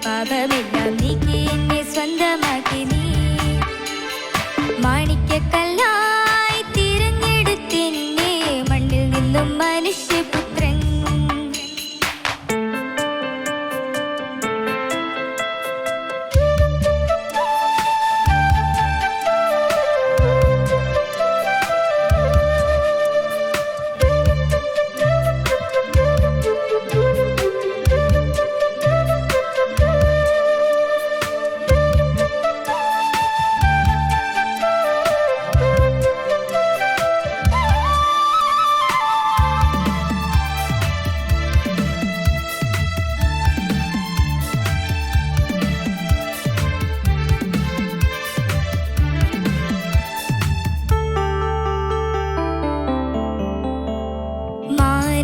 പാപമെല്ലാം നീക്കി എന്നെ സ്വന്തമാക്കി നീ. മാണിക്യക്കല്ലായി തിരഞ്ഞെടുത്തെന്നെ മണ്ണിൽ നിന്നും മനുഷ്യപുത്രൻ.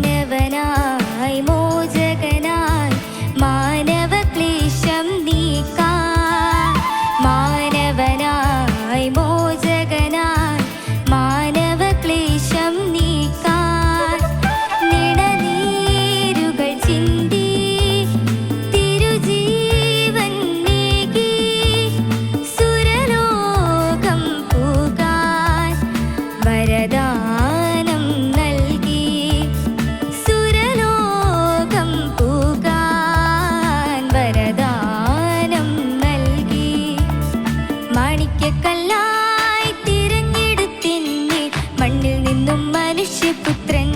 മാനവനായി മോചകനായി മാനവ ക്ലേശം നീക്കാൻ. മാനവനായി മോചകനായി മാനവ ക്ലേശം നീക്കാൻ. നിണനീരുകൾ ചിന്തി തിരുജീവൻ നീക്കി സുരലോകം പൂകാൻ വരദാനം നൽകി. സുരലോകം പൂകാൻ വരദാനം നൽകി. മാണിക്യക്കല്ലായി തിരഞ്ഞെടുത്തെന്നെ മണ്ണിൽ നിന്നും മനുഷ്യപുത്രൻ.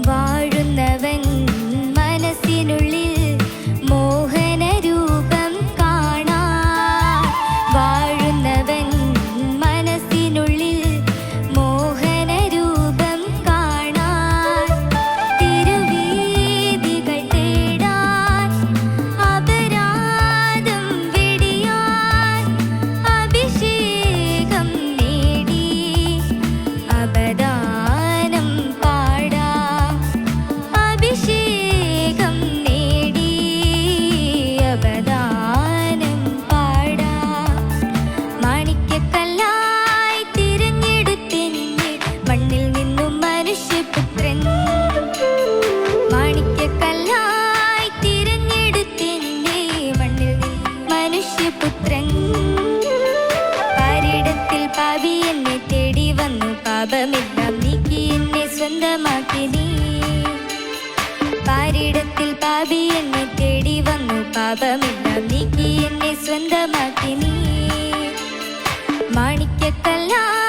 വാഴുന്നവൻ മനസ്സിനുള്ളിൽ മോഹനരൂപം കാണാൻ. വാഴുന്നവൻ മനസ്സിനുള്ളിൽ മോഹനരൂപം കാണാൻ. തിരുവീഥികൾ തേടാൻ അപരാധം വെടിയാൻ. അഭിഷേകം നേടി അപദാനം പാടാം. അഭിഷേകം നേടി അപദാനം പാടാം. മാണിക്യക്കല്ലായി തിരഞ്ഞെടുത്തെന്നെ മണ്ണിൽ നിന്നും മനുഷ്യപുത്രൻ. മാണിക്യക്കല്ലായി തിരഞ്ഞെടുത്തെന്നെ മണ്ണിൽ നിന്നും മനുഷ്യപുത്രൻ. പാരിടത്തിൽ പാപി എന്നെ തേടി വന്നു പാപമെല്ലാം നീക്കി എന്നെ സ്വന്തമാക്കി നീ. പാരിടത്തിൽ പാപി എന്നെ തേടി വന്നു പാപമെല്ലാം നീക്കി എന്നെ സ്വന്തമാക്കി നീ. മാണിക്യക്കല്ലായി